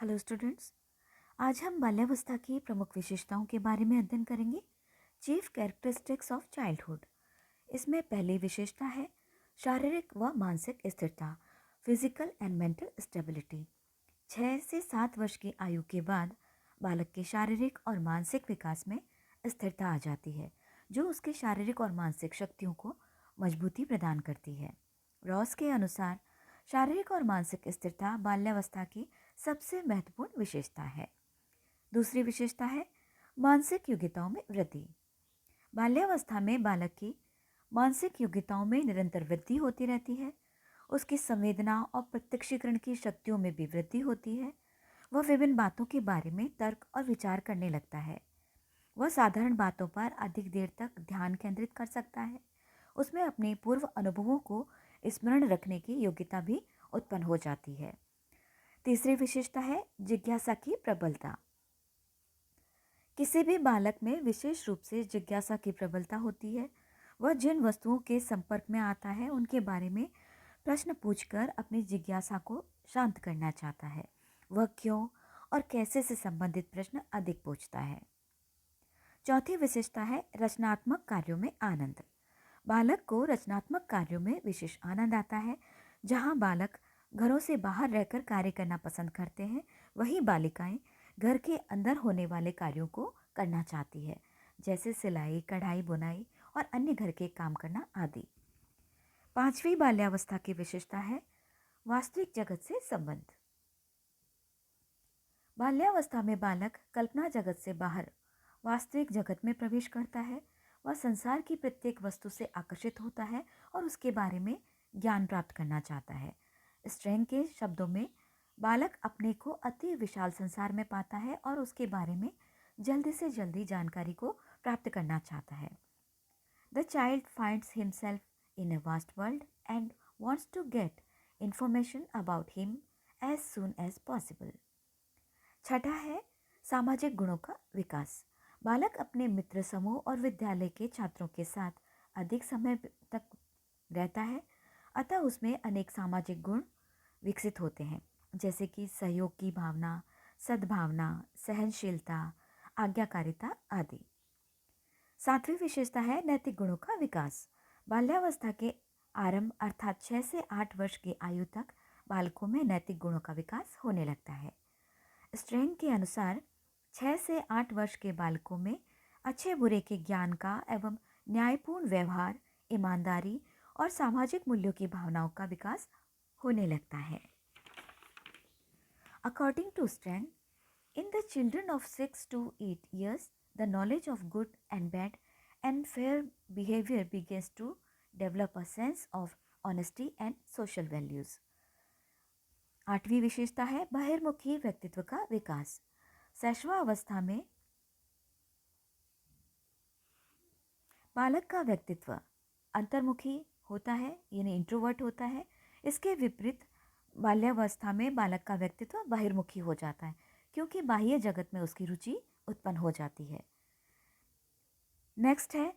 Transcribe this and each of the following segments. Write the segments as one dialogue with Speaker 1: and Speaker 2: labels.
Speaker 1: Hello students. आज हम बाल्यावस्था की प्रमुख विशेषताओं के बारे में अध्ययन करेंगे। Chief characteristics of childhood. इसमें पहली विशेषता है शारीरिक व मानसिक स्थिरता, फिजिकल एंड मेंटल स्टेबिलिटी। 6 से 7 वर्ष की आयु के बाद बालक के शारीरिक और मानसिक विकास में स्थिरता आ जाती है, जो उसके शारीरिक और मानसिक शक्तियों को मजबूती प्रदान करती है। रॉस के अनुसार शारीरिक और मानसिक स्थिरता बाल्यावस्था की सबसे महत्वपूर्ण विशेषता है। दूसरी विशेषता है मानसिक योग्यताओं में वृद्धि। बाल्यावस्था में बालक की मानसिक योग्यताओं में निरंतर वृद्धि होती रहती है। उसकी संवेदना और प्रत्यक्षीकरण की शक्तियों में भी वृद्धि होती है। वह विभिन्न बातों के बारे में तर्क और विचार करने लगता है। वह साधारण बातों पर अधिक देर तक ध्यान केंद्रित कर सकता है। उसमें अपने पूर्व अनुभवों को स्मरण रखने की योग्यता भी उत्पन्न हो जाती है। तीसरी विशेषता है जिज्ञासा की प्रबलता। किसी भी बालक में विशेष रूप से जिज्ञासा की प्रबलता होती है। वह जिन वस्तुओं के संपर्क में आता है उनके बारे में प्रश्न पूछकर अपनी जिज्ञासा को शांत करना चाहता है। वह क्यों और कैसे से संबंधित प्रश्न अधिक पूछता है। चौथी विशेषता है रचनात्मक कार्यों में आनंद। बालक को रचनात्मक कार्यों में विशेष आनंद आता है। जहां बालक घरों से बाहर रहकर कार्य करना पसंद करते हैं, वही बालिकाएं घर के अंदर होने वाले कार्यों को करना चाहती है, जैसे सिलाई, कढ़ाई, बुनाई और अन्य घर के काम करना आदि। पांचवी बाल्यावस्था की विशेषता है वास्तविक जगत से संबंध। बाल्यावस्था में बालक कल्पना जगत से बाहर वास्तविक जगत में प्रवेश करता है। वह संसार की प्रत्येक वस्तु से आकर्षित होता है और उसके बारे में ज्ञान प्राप्त करना चाहता है। स्ट्रेंग के शब्दों में बालक अपने को अति विशाल संसार में पाता है और उसके बारे में जल्दी से जल्दी जानकारी को प्राप्त करना चाहता है। The child finds himself in a vast world and wants to get information about him as soon as possible. छठा है सामाजिक गुणों का विकास। बालक अपने मित्र समूह और विद्यालय के छात्रों के साथ अधिक समय तक रहता है, अतः उसमें अनेक सामाजिक गुण विकसित होते हैं, जैसे कि सहयोग की भावना, सद्भावना, सहनशीलता, आज्ञाकारिता आदि। सातवीं विशेषता है नैतिक गुणों का विकास। बाल्यावस्था के आरंभ अर्थात 6 से 8 वर्ष की आयु तक बालकों में नैतिक गुणों का विकास होने लगता है। स्ट्रेंग के अनुसार 6 से 8 वर्ष के बालकों में अच्छे बुरे के ज्ञान का एवं न्यायपूर्ण व्यवहार, ईमानदारी और सामाजिक मूल्यों की भावनाओं का विकास होने लगता है। According to Strang, in the children of 6 to 8 years, the knowledge of good and bad and fair behavior begins to develop a sense of honesty and social values. आठवीं विशेषता है बहिर्मुखी व्यक्तित्व का विकास। शैशवावस्था में बालक का व्यक्तित्व अंतर्मुखी होता है, यानी इंट्रोवर्ट होता है। इसके विपरीत बाल्यावस्था में बालक का व्यक्तित्व बहिर्मुखी हो जाता है, क्योंकि बाह्य जगत में उसकी रुचि उत्पन्न हो जाती है। नेक्स्ट है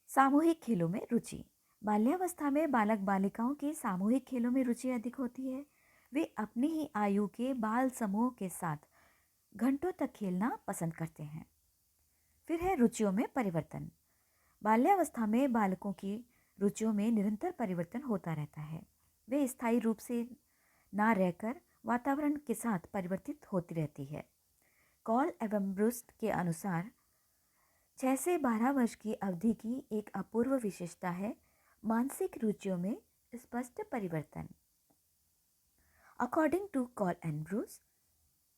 Speaker 1: सामूहिक खेलों में रुचि। बाल्यावस्था में बालक बालिकाओं की सामूहिक खेलों में रुचि अधिक होती है। वे अपनी ही आयु के बाल समूह के साथ घंटों तक खेलना पसंद करते हैं। फिर है रुचियों में परिवर्तन। बाल्यावस्था में बालकों की रुचियों में निरंतर परिवर्तन होता रहता है। वे स्थायी रूप से ना रहकर वातावरण के साथ परिवर्तित होती रहती है। कॉल एवं ब्रूस्ट के अनुसार 6 से 12 वर्ष की अवधि की एक अपूर्व विशेषता है मानसिक रुचियों में स्पष्ट परिवर्तन। According to Cole and Bruce,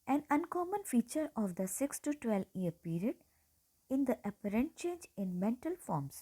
Speaker 1: an uncommon feature of the 6 to 12 year period in the apparent change in mental forms